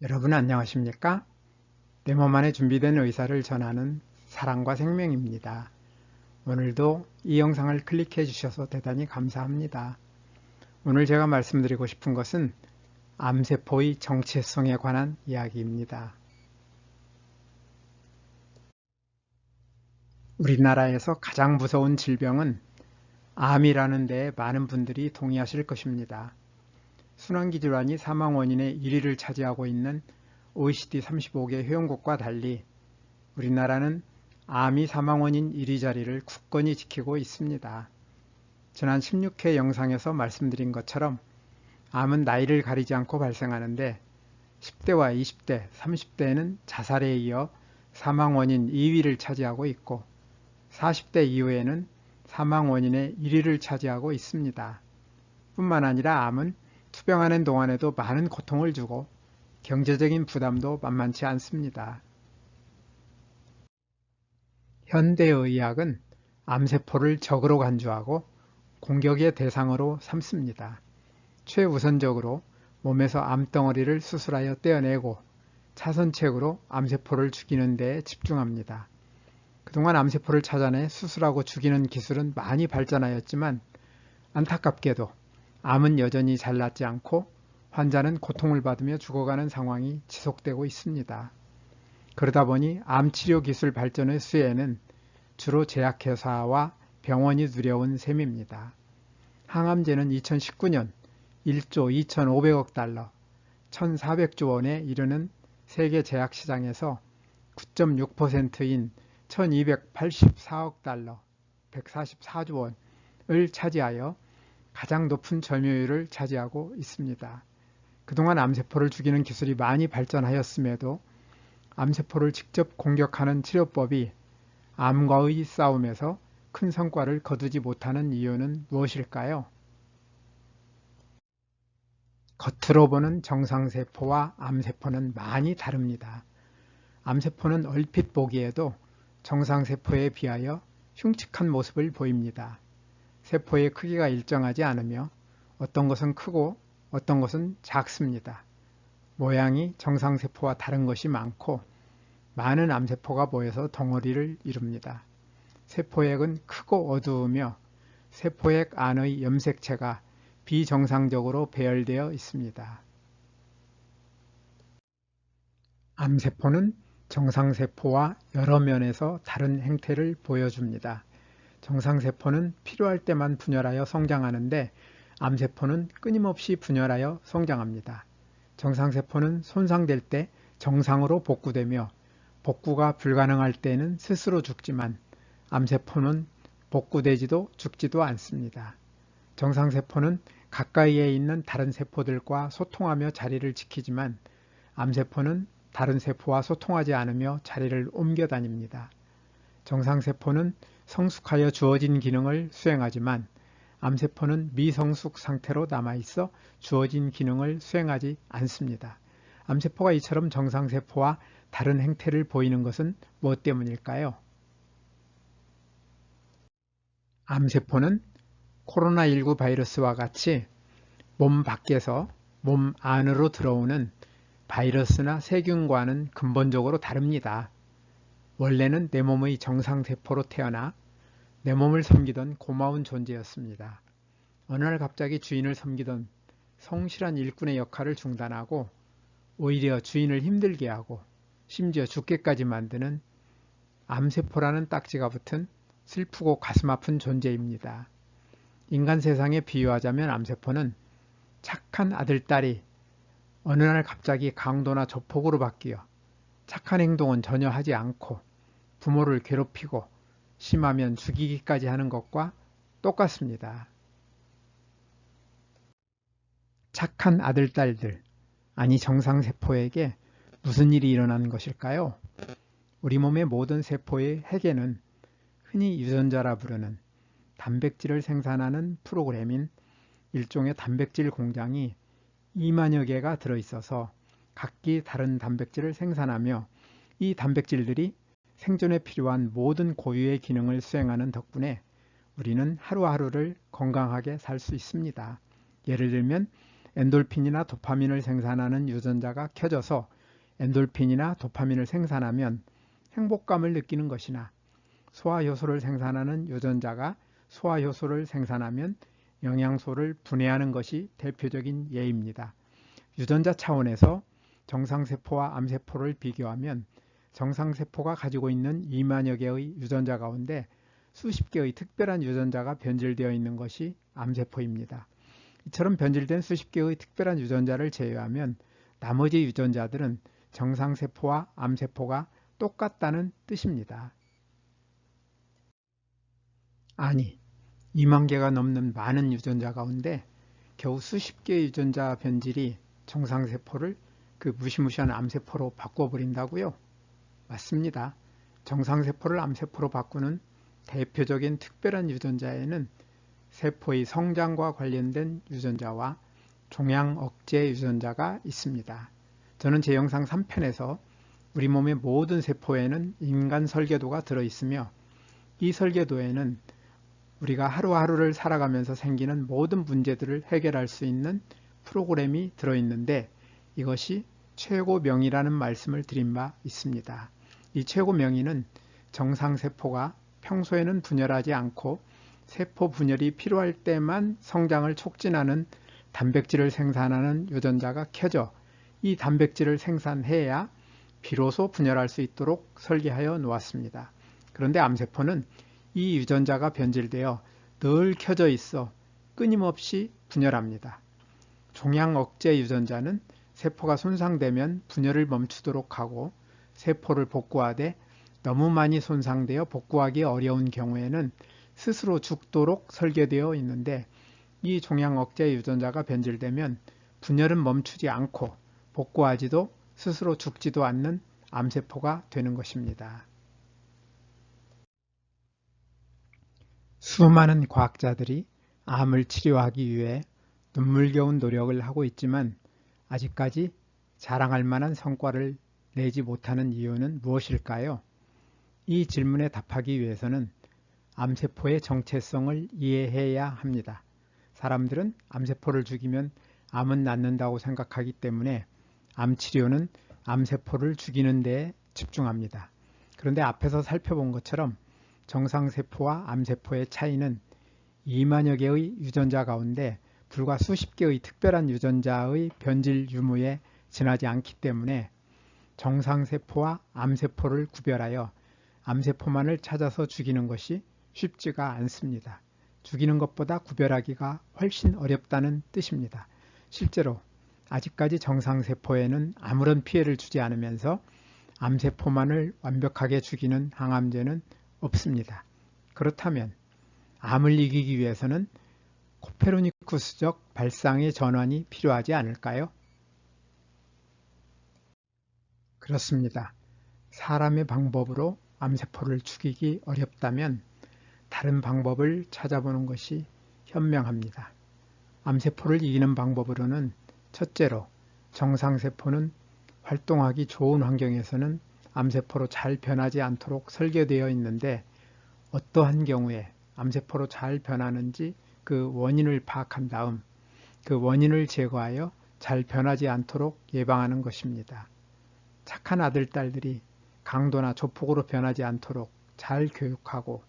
여러분 안녕하십니까? 내 몸 안에 준비된 의사를 전하는 사랑과 생명입니다. 오늘도 이 영상을 클릭해 주셔서 대단히 감사합니다. 오늘 제가 말씀드리고 싶은 것은 암세포의 정체성에 관한 이야기입니다. 우리나라에서 가장 무서운 질병은 암이라는 데에 많은 분들이 동의하실 것입니다. 순환기 질환이 사망 원인의 1위를 차지하고 있는 OECD 35개 회원국과 달리 우리나라는 암이 사망 원인 1위 자리를 굳건히 지키고 있습니다. 지난 16회 영상에서 말씀드린 것처럼 암은 나이를 가리지 않고 발생하는데 10대와 20대, 30대에는 자살에 이어 사망 원인 2위를 차지하고 있고 40대 이후에는 사망 원인의 1위를 차지하고 있습니다. 뿐만 아니라 암은 투병하는 동안에도 많은 고통을 주고 경제적인 부담도 만만치 않습니다. 현대의학은 암세포를 적으로 간주하고 공격의 대상으로 삼습니다. 최우선적으로 몸에서 암덩어리를 수술하여 떼어내고 차선책으로 암세포를 죽이는 데에 집중합니다. 그동안 암세포를 찾아내 수술하고 죽이는 기술은 많이 발전하였지만 안타깝게도 암은 여전히 잘 낫지 않고 환자는 고통을 받으며 죽어가는 상황이 지속되고 있습니다. 그러다 보니 암치료 기술 발전의 수혜에는 주로 제약회사와 병원이 누려온 셈입니다. 항암제는 2019년 1조 2,500억 달러, 1,400조 원에 이르는 세계 제약시장에서 9.6%인 1,284억 달러, 144조 원을 차지하여 가장 높은 점유율을 차지하고 있습니다. 그동안 암세포를 죽이는 기술이 많이 발전하였음에도 암세포를 직접 공격하는 치료법이 암과의 싸움에서 큰 성과를 거두지 못하는 이유는 무엇일까요? 겉으로 보는 정상세포와 암세포는 많이 다릅니다. 암세포는 얼핏 보기에도 정상세포에 비하여 흉측한 모습을 보입니다. 세포의 크기가 일정하지 않으며 어떤 것은 크고 어떤 것은 작습니다. 모양이 정상세포와 다른 것이 많고 많은 암세포가 모여서 덩어리를 이룹니다. 세포액은 크고 어두우며 세포액 안의 염색체가 비정상적으로 배열되어 있습니다. 암세포는 정상세포와 여러 면에서 다른 행태를 보여줍니다. 정상세포는 필요할 때만 분열하여 성장하는데 암세포는 끊임없이 분열하여 성장합니다. 정상세포는 손상될 때 정상으로 복구되며 복구가 불가능할 때는 스스로 죽지만 암세포는 복구되지도 죽지도 않습니다. 정상세포는 가까이에 있는 다른 세포들과 소통하며 자리를 지키지만 암세포는 다른 세포와 소통하지 않으며 자리를 옮겨 다닙니다. 정상세포는 성숙하여 주어진 기능을 수행하지만 암세포는 미성숙 상태로 남아있어 주어진 기능을 수행하지 않습니다. 암세포가 이처럼 정상세포와 다른 행태를 보이는 것은 무엇 때문일까요? 암세포는 코로나19 바이러스와 같이 몸 밖에서 몸 안으로 들어오는 바이러스나 세균과는 근본적으로 다릅니다. 원래는 내 몸의 정상세포로 태어나 내 몸을 섬기던 고마운 존재였습니다. 어느 날 갑자기 주인을 섬기던 성실한 일꾼의 역할을 중단하고 오히려 주인을 힘들게 하고 심지어 죽게까지 만드는 암세포라는 딱지가 붙은 슬프고 가슴 아픈 존재입니다. 인간 세상에 비유하자면 암세포는 착한 아들, 딸이 어느 날 갑자기 강도나 조폭으로 바뀌어 착한 행동은 전혀 하지 않고 부모를 괴롭히고 심하면 죽이기까지 하는 것과 똑같습니다. 착한 아들, 딸들, 아니 정상세포에게 무슨 일이 일어나는 것일까요? 우리 몸의 모든 세포의 핵에는 흔히 유전자라 부르는 단백질을 생산하는 프로그램인 일종의 단백질 공장이 2만여 개가 들어있어서 각기 다른 단백질을 생산하며 이 단백질들이 생존에 필요한 모든 고유의 기능을 수행하는 덕분에 우리는 하루하루를 건강하게 살 수 있습니다. 예를 들면 엔돌핀이나 도파민을 생산하는 유전자가 켜져서 엔돌핀이나 도파민을 생산하면 행복감을 느끼는 것이나 소화효소를 생산하는 유전자가 소화효소를 생산하면 영양소를 분해하는 것이 대표적인 예입니다. 유전자 차원에서 정상세포와 암세포를 비교하면 정상세포가 가지고 있는 2만여 개의 유전자 가운데 수십 개의 특별한 유전자가 변질되어 있는 것이 암세포입니다. 이처럼 변질된 수십 개의 특별한 유전자를 제외하면 나머지 유전자들은 정상세포와 암세포가 똑같다는 뜻입니다. 아니, 2만 개가 넘는 많은 유전자 가운데 겨우 수십 개의 유전자 변질이 정상세포를 그 무시무시한 암세포로 바꿔버린다고요? 맞습니다. 정상세포를 암세포로 바꾸는 대표적인 특별한 유전자에는 세포의 성장과 관련된 유전자와 종양 억제 유전자가 있습니다. 저는 제 영상 3편에서 우리 몸의 모든 세포에는 인간 설계도가 들어있으며 이 설계도에는 우리가 하루하루를 살아가면서 생기는 모든 문제들을 해결할 수 있는 프로그램이 들어있는데 이것이 최고 명의라는 말씀을 드린 바 있습니다. 이 최고 명의는 정상세포가 평소에는 분열하지 않고 세포 분열이 필요할 때만 성장을 촉진하는 단백질을 생산하는 유전자가 켜져 이 단백질을 생산해야 비로소 분열할 수 있도록 설계하여 놓았습니다. 그런데 암세포는 이 유전자가 변질되어 늘 켜져 있어 끊임없이 분열합니다. 종양 억제 유전자는 세포가 손상되면 분열을 멈추도록 하고 세포를 복구하되 너무 많이 손상되어 복구하기 어려운 경우에는 스스로 죽도록 설계되어 있는데 이 종양 억제 유전자가 변질되면 분열은 멈추지 않고 복구하지도 스스로 죽지도 않는 암세포가 되는 것입니다. 수많은 과학자들이 암을 치료하기 위해 눈물겨운 노력을 하고 있지만 아직까지 자랑할 만한 성과를 내지 못하는 이유는 무엇일까요? 이 질문에 답하기 위해서는 암세포의 정체성을 이해해야 합니다. 사람들은 암세포를 죽이면 암은 낫는다고 생각하기 때문에 암치료는 암세포를 죽이는 데에 집중합니다. 그런데 앞에서 살펴본 것처럼 정상세포와 암세포의 차이는 2만여 개의 유전자 가운데 불과 수십 개의 특별한 유전자의 변질 유무에 지나지 않기 때문에 정상세포와 암세포를 구별하여 암세포만을 찾아서 죽이는 것이 쉽지가 않습니다. 죽이는 것보다 구별하기가 훨씬 어렵다는 뜻입니다. 실제로 아직까지 정상세포에는 아무런 피해를 주지 않으면서 암세포만을 완벽하게 죽이는 항암제는 없습니다. 그렇다면 암을 이기기 위해서는 코페르니쿠스적 발상의 전환이 필요하지 않을까요? 그렇습니다. 사람의 방법으로 암세포를 죽이기 어렵다면 다른 방법을 찾아보는 것이 현명합니다. 암세포를 이기는 방법으로는 첫째로 정상세포는 활동하기 좋은 환경에서는 암세포로 잘 변하지 않도록 설계되어 있는데 어떠한 경우에 암세포로 잘 변하는지 그 원인을 파악한 다음 그 원인을 제거하여 잘 변하지 않도록 예방하는 것입니다. 착한 아들, 딸들이 강도나 조폭으로 변하지 않도록 잘 교육하고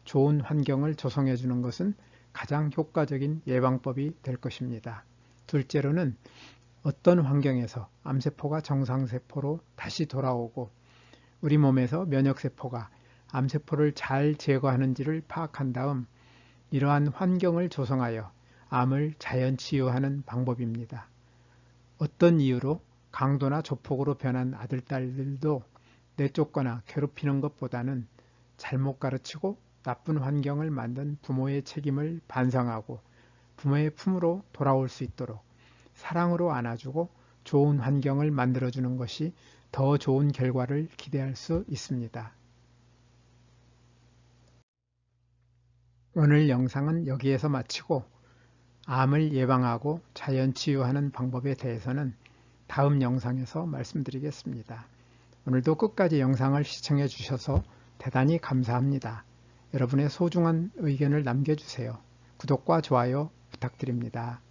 좋은 환경을 조성해 주는 것은 가장 효과적인 예방법이 될 것입니다. 둘째로는 어떤 환경에서 암세포가 정상세포로 다시 돌아오고 우리 몸에서 면역세포가 암세포를 잘 제거하는지를 파악한 다음 이러한 환경을 조성하여 암을 자연치유하는 방법입니다. 어떤 이유로 강도나 조폭으로 변한 아들, 딸들도 내쫓거나 괴롭히는 것보다는 잘못 가르치고 나쁜 환경을 만든 부모의 책임을 반성하고 부모의 품으로 돌아올 수 있도록 사랑으로 안아주고 좋은 환경을 만들어주는 것이 더 좋은 결과를 기대할 수 있습니다. 오늘 영상은 여기에서 마치고 암을 예방하고 자연치유하는 방법에 대해서는 다음 영상에서 말씀드리겠습니다. 오늘도 끝까지 영상을 시청해 주셔서 대단히 감사합니다. 여러분의 소중한 의견을 남겨주세요. 구독과 좋아요 부탁드립니다.